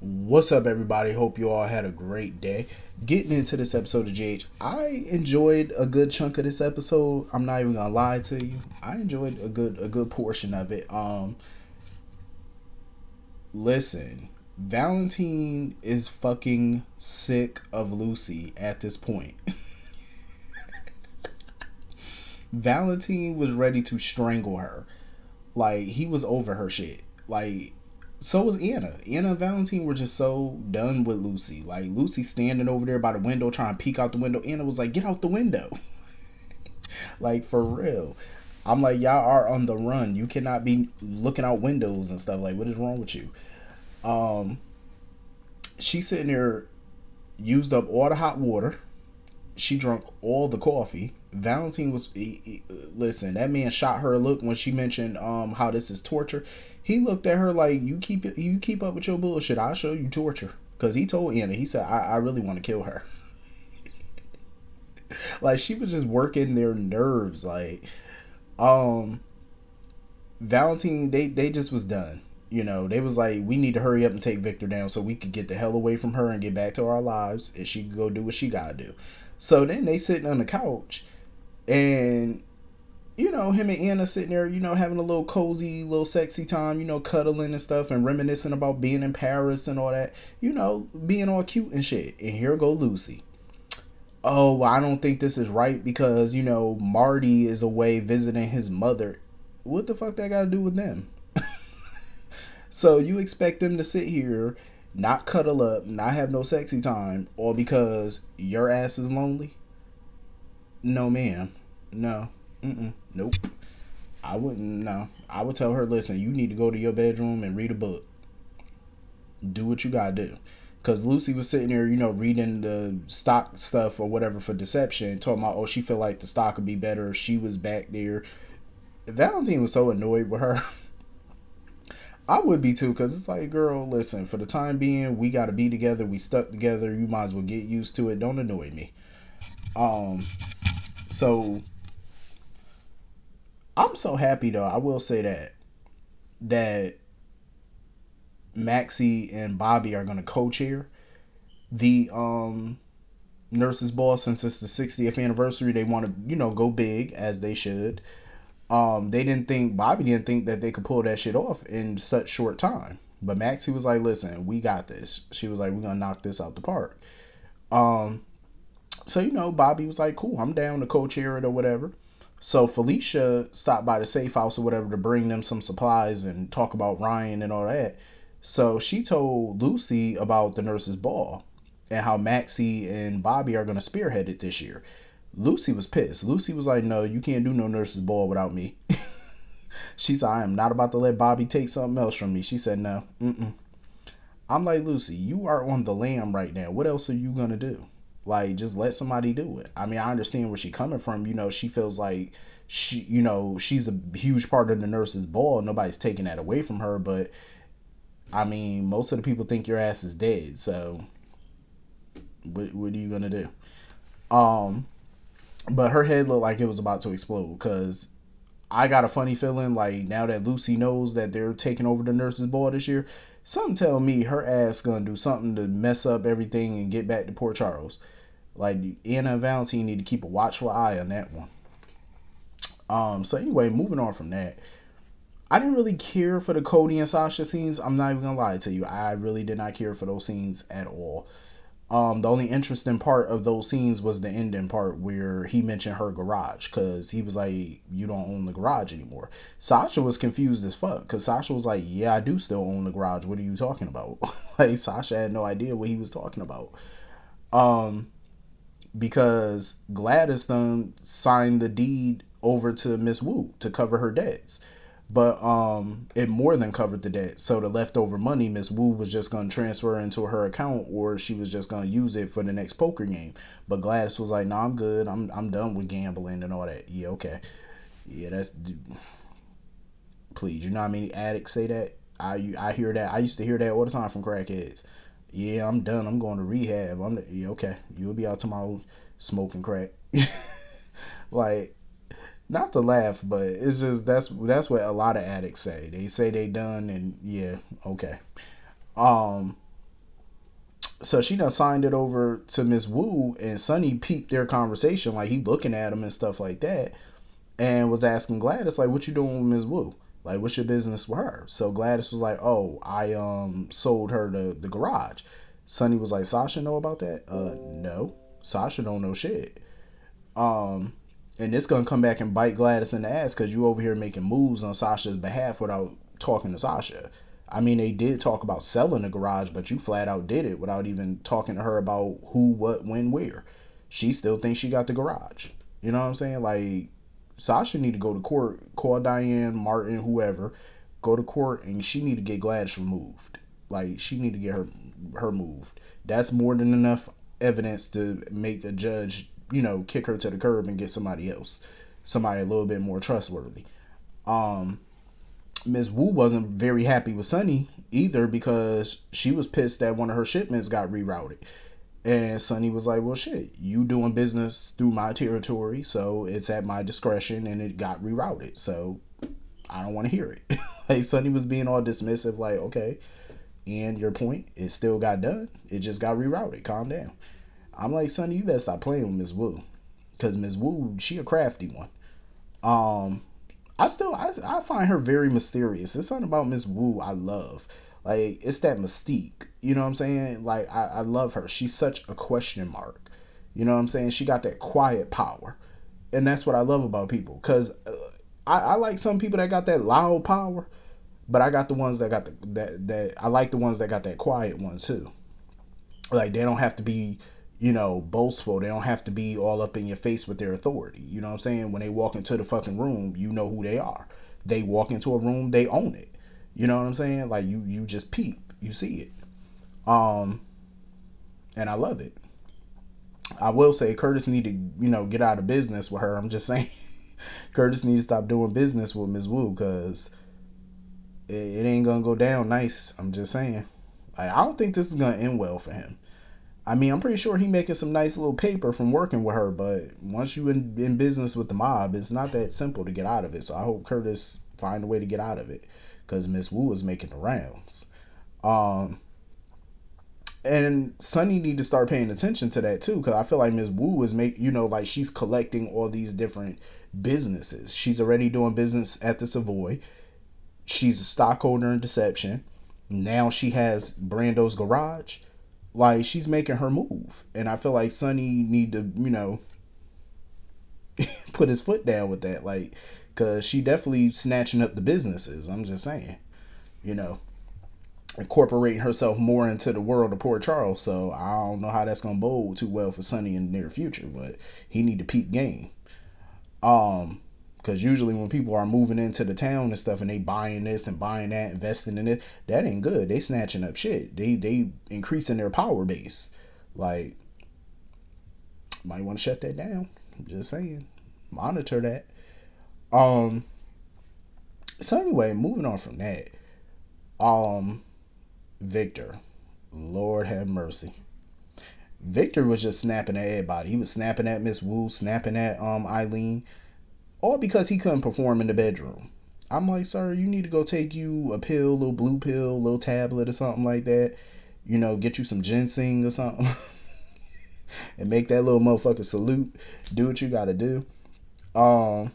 What's up, everybody? Hope you all had a great day. Getting into this episode of GH, I enjoyed a good chunk of this episode. I'm not even gonna lie to you. I enjoyed a good portion of it. Listen, Valentine is fucking sick of Lucy at this point. Valentine was ready to strangle her. Like he was over her shit. Like so was Anna. Anna and Valentine were just so done with Lucy. Like Lucy standing over there by the window trying to peek out the window. Anna was like, "Get out the window!" Like for real. I'm like, y'all are on the run. You cannot be looking out windows and stuff. Like, what is wrong with you? Um, she's sitting there, used up all the hot water. She drunk all the coffee. Valentine was listen. That man shot her a look when she mentioned how this is torture. He looked at her like you keep up with your bullshit. I'll show you torture. Cause he told Anna, he said I really want to kill her. Like she was just working their nerves. Like um Valentine, they just was done. You know, they was like, we need to hurry up and take Victor down so we could get the hell away from her and get back to our lives, and she could go do what she gotta do. So then they sitting on the couch, and him and Anna sitting there, having a little cozy, little sexy time, cuddling and stuff and reminiscing about being in Paris and all that, being all cute and shit. And here go Lucy. Oh, well, I don't think this is right because, Marty is away visiting his mother. What the fuck that got to do with them? So you expect them to sit here, not cuddle up, not have no sexy time, all because your ass is lonely? No, ma'am. No. Nope. I wouldn't. No. I would tell her, listen, you need to go to your bedroom and read a book. Do what you gotta do. Because Lucy was sitting there, reading the stock stuff or whatever for deception, talking about, oh, she felt like the stock would be better if she was back there. Valentine was so annoyed with her. I would be too, because it's like, girl, listen, for the time being, we got to be together. We stuck together. You might as well get used to it. Don't annoy me. Um, so I'm so happy though. I will say that Maxie and Bobby are gonna co-chair the nurses ball since it's the 60th anniversary. They want to go big as they should. They didn't think Bobby didn't think that they could pull that shit off in such short time. But Maxie was like, "Listen, we got this." She was like, "We're gonna knock this out the park." Um, so Bobby was like, "Cool, I'm down to co-chair it or whatever." So Felicia stopped by the safe house or whatever to bring them some supplies and talk about Ryan and all that. So she told Lucy about the nurses' ball and how Maxie and Bobby are gonna spearhead it this year. Lucy was pissed. Lucy was like, "No, you can't do no nurses' ball without me." She said, "I am not about to let Bobby take something else from me." She said, "No." I'm like, Lucy, you are on the lam right now. What else are you gonna do? Like, just let somebody do it. I mean, I understand where she's coming from. She feels like she's a huge part of the nurse's ball. Nobody's taking that away from her. But I mean, most of the people think your ass is dead. So what are you gonna do? Um, but her head looked like it was about to explode because I got a funny feeling like now that Lucy knows that they're taking over the nurses' ball this year, something tell me her ass gonna do something to mess up everything and get back to Port Charles. Like Anna and Valentine need to keep a watchful eye on that one. So anyway, moving on from that, I didn't really care for the Cody and Sasha scenes. I'm not even gonna lie to you. I really did not care for those scenes at all. The only interesting part of those scenes was the ending part where he mentioned her garage because he was like, "You don't own the garage anymore." Sasha was confused as fuck because Sasha was like, "Yeah, I do still own the garage. What are you talking about?" Like Sasha had no idea what he was talking about. Um, because Gladys done signed the deed over to Miss Wu to cover her debts. But it more than covered the debt. So the leftover money, Miss Wu was just gonna transfer into her account, or she was just gonna use it for the next poker game. But Gladys was like, "No, I'm good. I'm done with gambling and all that." Yeah, okay. Yeah, that's please. You know how many addicts say that? I hear that. I used to hear that all the time from crackheads. Yeah, I'm done. I'm going to rehab. Yeah, okay. You'll be out tomorrow smoking crack. Like, not to laugh, but it's just that's what a lot of addicts say. They say they done, and yeah, okay. Um, So she done signed it over to Miss Wu, and Sonny peeped their conversation, like he looking at him and stuff like that, and was asking Gladys like, "What you doing with Miss Wu? Like, what's your business with her?" So Gladys was like, "Oh, I sold her the garage." Sonny was like, "Sasha know about that?" No, Sasha don't know shit. Um, and this gonna come back and bite Gladys in the ass because you over here making moves on Sasha's behalf without talking to Sasha. I mean, they did talk about selling the garage, but you flat out did it without even talking to her about who, what, when, where. She still thinks she got the garage. You know what I'm saying? Like, Sasha need to go to court, call Diane, Martin, whoever, go to court, and she need to get Gladys removed. Like, she need to get her moved. That's more than enough evidence to make a judge, kick her to the curb and get somebody else, somebody a little bit more trustworthy. Um, Ms. Wu wasn't very happy with Sonny either because she was pissed that one of her shipments got rerouted. And Sonny was like, well, shit, you doing business through my territory, so it's at my discretion, and it got rerouted. So I don't want to hear it. Like, Sonny was being all dismissive, like, okay, and your point, it still got done. It just got rerouted. Calm down. I'm like, Sonny, you better stop playing with Ms. Wu. Because Ms. Wu, she a crafty one. Um, I find her very mysterious. There's something about Miss Wu I love. Like, it's that mystique. You know what I'm saying? Like, I love her. She's such a question mark. You know what I'm saying? She got that quiet power. And that's what I love about people. Because I like some people that got that loud power. But I got the ones that got that I like the ones that got that quiet one too. Like, they don't have to be, boastful. They don't have to be all up in your face with their authority. You know what I'm saying? When they walk into the fucking room, you know who they are. They walk into a room, they own it. You know what I'm saying? Like, you just peep, you see it. Um, and I love it. I will say Curtis need to, get out of business with her. I'm just saying, Curtis needs to stop doing business with Ms. Wu because it ain't gonna go down nice. I'm just saying. Like, I don't think this is gonna end well for him. I mean, I'm pretty sure he making some nice little paper from working with her, but once you in business with the mob, it's not that simple to get out of it. So I hope Curtis find a way to get out of it because Miss Wu is making the rounds. Um, and Sonny need to start paying attention to that too, because I feel like Miss Wu is like she's collecting all these different businesses. She's already doing business at the Savoy. She's a stockholder in Deception. Now she has Brando's Garage. Like, she's making her move, and I feel like Sonny need to put his foot down with that, like, because she definitely snatching up the businesses. I'm just saying, you know incorporating herself more into the world of Port Charles. So I don't know how that's gonna bode too well for Sonny in the near future, but he need to peak game. Because usually when people are moving into the town and stuff and they buying this and buying that, investing in it, that ain't good. They snatching up shit. They increasing their power base. Like, might want to shut that down. I'm just saying. Monitor that. Um so anyway, moving on from that. Um Victor. Lord have mercy. Victor was just snapping at everybody. He was snapping at Miss Wu, snapping at Eileen, all because he couldn't perform in the bedroom. I'm like, sir, you need to go take you a pill, little blue pill, little tablet or something like that. Get you some ginseng or something. And make that little motherfucker salute. Do what you gotta do. Um,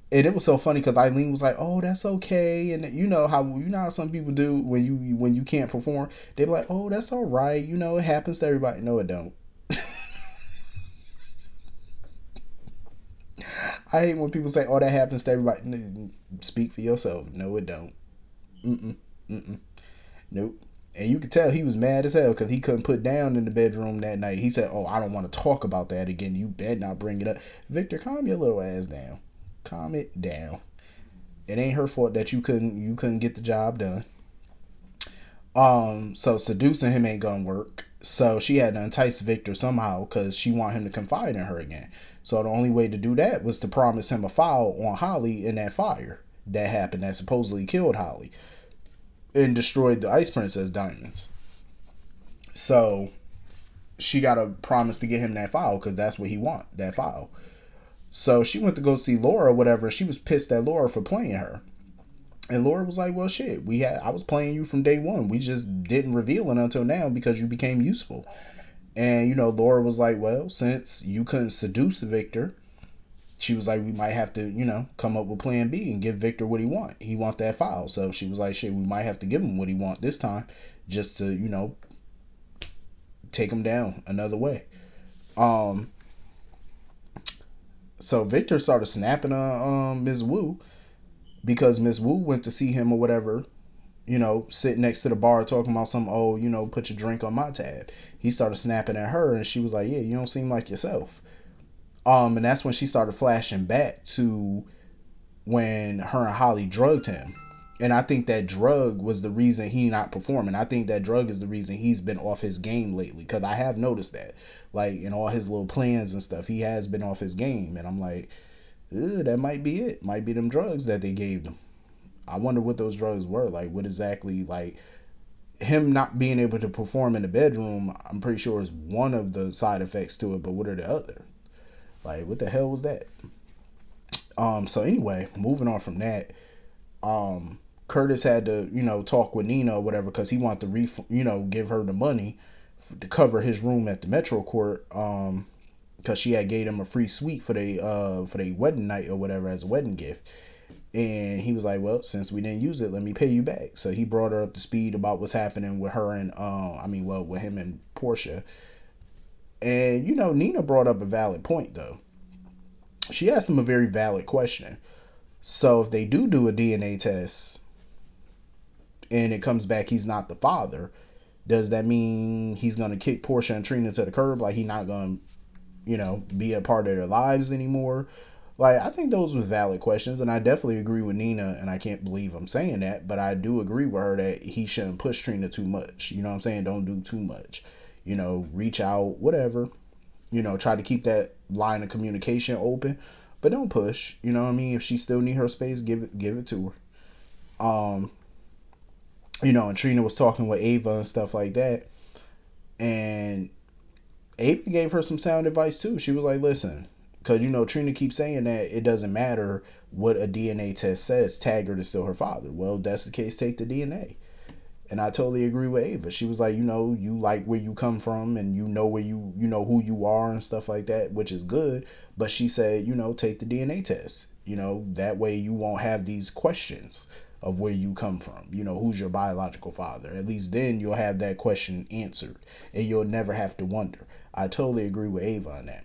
and it was so funny because Eileen was like, "Oh, that's okay," and how some people do when you can't perform. They be like, "Oh, that's all right. It happens to everybody." No, it don't. I hate when people say, "Oh, that happens to everybody." Speak for yourself. No, it don't. Mm-mm. Mm-mm. Nope. And you could tell he was mad as hell because he couldn't put down in the bedroom that night. He said, "Oh, I don't want to talk about that again. You better not bring it up." Victor, calm your little ass down. Calm it down. It ain't her fault that you couldn't get the job done. So seducing him ain't gonna work. So she had to entice Victor somehow because she want him to confide in her again. So the only way to do that was to promise him a foul on Holly in that fire that happened that supposedly killed Holly and destroyed the Ice Princess diamonds. So she got a promise to get him that file because that's what he want, that file. So she went to go see Laura, whatever. She was pissed at Laura for playing her. And Laura was like, well, shit, I was playing you from day one. We just didn't reveal it until now because you became useful. And, Laura was like, well, since you couldn't seduce Victor, she was like, we might have to, come up with plan B and give Victor what he want that file. So she was like, shit, we might have to give him what he want this time just to, take him down another way. Um, so Victor started snapping on Ms. Wu because Ms. Wu went to see him or whatever, sitting next to the bar talking about some, oh, put your drink on my tab. He started snapping at her and she was like, yeah, you don't seem like yourself. And that's when she started flashing back to when her and Holly drugged him. And I think that drug was the reason he not performing. I think that drug is the reason he's been off his game lately. Because I have noticed that. Like, in all his little plans and stuff, he has been off his game. And I'm like, that might be it. Might be them drugs that they gave them. I wonder what those drugs were. Like, what exactly, like, him not being able to perform in the bedroom, I'm pretty sure is one of the side effects to it. But what are the other? Like, what the hell was that? So anyway, moving on from that, Curtis had to, talk with Nina or whatever because he wanted to give her the money to cover his room at the Metro Court. Because she had gave him a free suite for the wedding night or whatever as a wedding gift. And he was like, well, since we didn't use it, let me pay you back. So he brought her up to speed about what's happening with her and, with him and Portia. And, Nina brought up a valid point, though. She asked him a very valid question. So if they do a DNA test and it comes back he's not the father, does that mean he's going to kick Portia and Trina to the curb? Like, he's not going to, be a part of their lives anymore? Like, I think those were valid questions, and I definitely agree with Nina, and I can't believe I'm saying that, but I do agree with her that he shouldn't push Trina too much. You know what I'm saying? Don't do too much. Reach out, whatever. Try to keep that line of communication open, but don't push. You know what I mean? If she still need her space, give it to her. And Trina was talking with Ava and stuff like that, and Ava gave her some sound advice too. She was like, listen, because Trina keeps saying that it doesn't matter what a DNA test says, Taggart is still her father. Well, if that's the case, take the DNA. And I totally agree with Ava. She was like, you like where you come from and where you know who you are and stuff like that, which is good. But she said, take the DNA test. That way you won't have these questions of where you come from. Who's your biological father? At least then you'll have that question answered and you'll never have to wonder. I totally agree with Ava on that.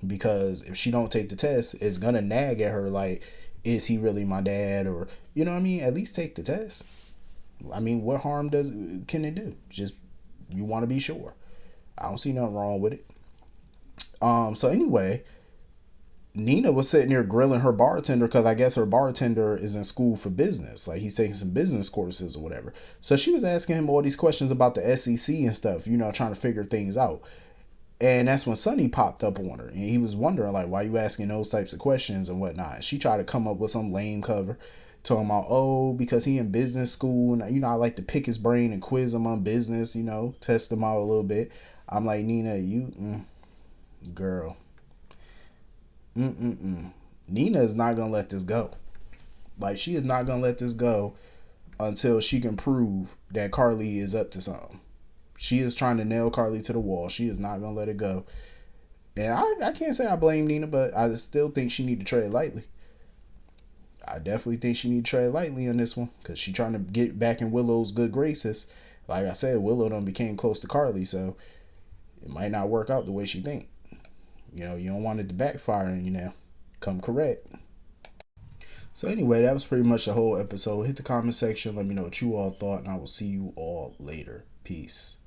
Because if she don't take the test, it's gonna nag at her like, is he really my dad? Or at least take the test. What harm can it do? Just you want to be sure. I don't see nothing wrong with it. So anyway, Nina was sitting there grilling her bartender because I guess her bartender is in school for business. Like he's taking some business courses or whatever. So she was asking him all these questions about the SEC and stuff, trying to figure things out. And that's when Sonny popped up on her. And he was wondering, like, why you asking those types of questions and whatnot. She tried to come up with some lame cover. Talking about, oh, because he in business school. And, I like to pick his brain and quiz him on business, test him out a little bit. I'm like, Nina, girl. Nina is not going to let this go. Like, she is not going to let this go until she can prove that Carly is up to something. She is trying to nail Carly to the wall. She is not going to let it go. And I can't say I blame Nina, but I still think she need to tread lightly. I definitely think she need to tread lightly on this one because she trying to get back in Willow's good graces. Like I said, Willow done became close to Carly, so it might not work out the way she think. You don't want it to backfire and, come correct. So anyway, that was pretty much the whole episode. Hit the comment section. Let me know what you all thought, and I will see you all later. Peace.